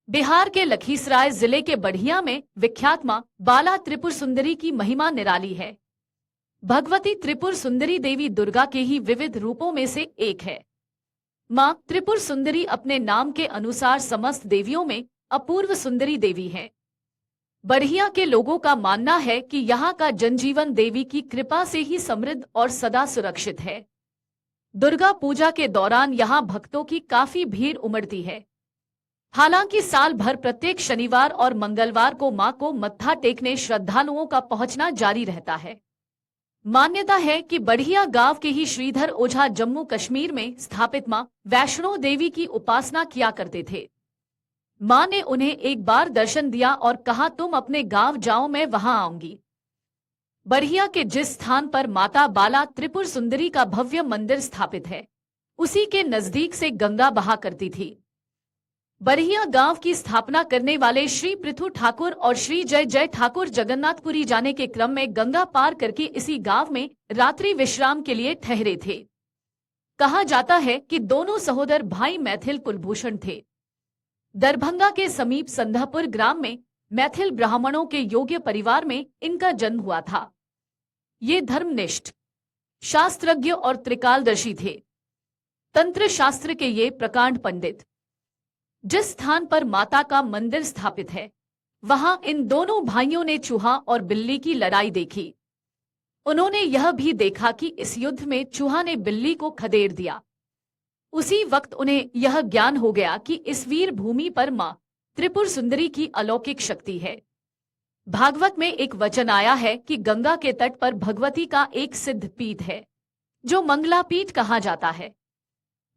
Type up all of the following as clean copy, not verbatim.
बिहार के लखीसराय जिले के बढ़िया में विख्यात मां बाला त्रिपुर सुंदरी की महिमा निराली है। भगवती त्रिपुर सुंदरी देवी दुर्गा के ही विविध रूपों में से एक है। मां त्रिपुर सुंदरी अपने नाम के अनुसार समस्त देवियों में अपूर्व सुंदरी देवी है। बढ़िया के लोगों का मानना है कि यहाँ का जनजीवन देवी की कृपा से ही समृद्ध और सदा सुरक्षित है। दुर्गा पूजा के दौरान यहाँ भक्तों की काफी भीड़ उमड़ती है। हालांकि साल भर प्रत्येक शनिवार और मंगलवार को मां को मत्था टेकने श्रद्धालुओं का पहुंचना जारी रहता है। मान्यता है कि बढ़िया गांव के ही श्रीधर ओझा जम्मू कश्मीर में स्थापित मां वैष्णो देवी की उपासना किया करते थे। मां ने उन्हें एक बार दर्शन दिया और कहा, तुम अपने गांव जाओ, मैं वहां आऊंगी। बढ़िया के जिस स्थान पर माता बाला त्रिपुर सुंदरी का भव्य मंदिर स्थापित है, उसी के नजदीक से गंगा बहा करती थी। बढ़िया गांव की स्थापना करने वाले श्री पृथु ठाकुर और श्री जय जय ठाकुर जगन्नाथपुरी जाने के क्रम में गंगा पार करके इसी गांव में रात्रि विश्राम के लिए ठहरे थे। कहा जाता है कि दोनों सहोदर भाई मैथिल कुलभूषण थे। दरभंगा के समीप संधापुर ग्राम में मैथिल ब्राह्मणों के योग्य परिवार में इनका जन्म हुआ था। ये धर्मनिष्ठ, शास्त्रज्ञ और त्रिकालदर्शी थे। तंत्र शास्त्र के ये प्रकांड पंडित। जिस स्थान पर माता का मंदिर स्थापित है, वहां इन दोनों भाइयों ने चूहा और बिल्ली की लड़ाई देखी। उन्होंने यह भी देखा कि इस युद्ध में चूहा ने बिल्ली को खदेड़ दिया। उसी वक्त उन्हें यह ज्ञान हो गया कि इस वीर भूमि पर मां त्रिपुर सुंदरी की अलौकिक शक्ति है। भागवत में एक वचन आया है कि गंगा के तट पर भगवती का एक सिद्ध पीठ है, जो मंगला पीठ कहा जाता है।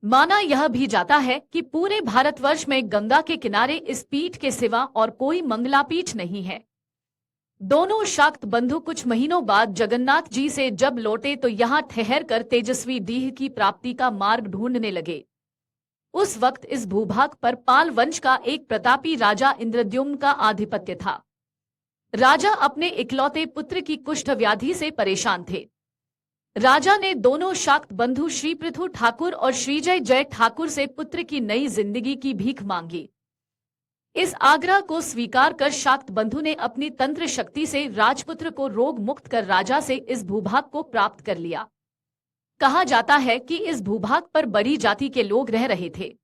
माना यह भी जाता है कि पूरे भारतवर्ष में गंगा के किनारे इस पीठ के सिवा और कोई मंगला पीठ नहीं है। दोनों शाक्त बंधु कुछ महीनों बाद जगन्नाथ जी से जब लौटे तो यहाँ ठहर कर तेजस्वी डीह की प्राप्ति का मार्ग ढूंढने लगे। उस वक्त इस भूभाग पर पाल वंश का एक प्रतापी राजा इंद्रद्युम्न का आधिपत्य था। राजा अपने इकलौते पुत्र की कुष्ठ व्याधि से परेशान थे। राजा ने दोनों शाक्त बंधु श्री पृथु ठाकुर और श्री जय जय ठाकुर से पुत्र की नई जिंदगी की भीख मांगी। इस आग्रह को स्वीकार कर शाक्त बंधु ने अपनी तंत्र शक्ति से राजपुत्र को रोग मुक्त कर राजा से इस भूभाग को प्राप्त कर लिया। कहा जाता है कि इस भूभाग पर बड़ी जाति के लोग रह रहे थे,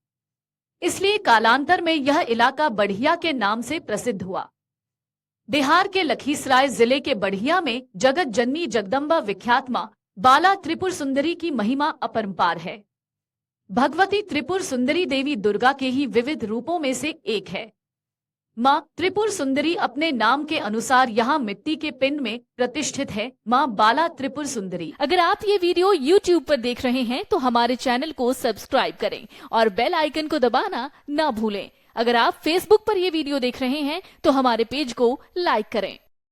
इसलिए कालांतर में यह इलाका बढ़िया के नाम से प्रसिद्ध हुआ। बिहार के लखीसराय जिले के बढ़िया में जगत जननी जगदम्बा विख्यात मां बाला त्रिपुर सुंदरी की महिमा अपरंपार है। भगवती त्रिपुर सुंदरी देवी दुर्गा के ही विविध रूपों में से एक है। मां त्रिपुर सुंदरी अपने नाम के अनुसार यहाँ मिट्टी के पिंड में प्रतिष्ठित है। मां बाला त्रिपुर सुंदरी। अगर आप ये वीडियो YouTube पर देख रहे हैं तो हमारे चैनल को सब्सक्राइब करें और बेल आइकन को दबाना ना भूलें। अगर आप Facebook पर ये वीडियो देख रहे हैं तो हमारे पेज को लाइक करें।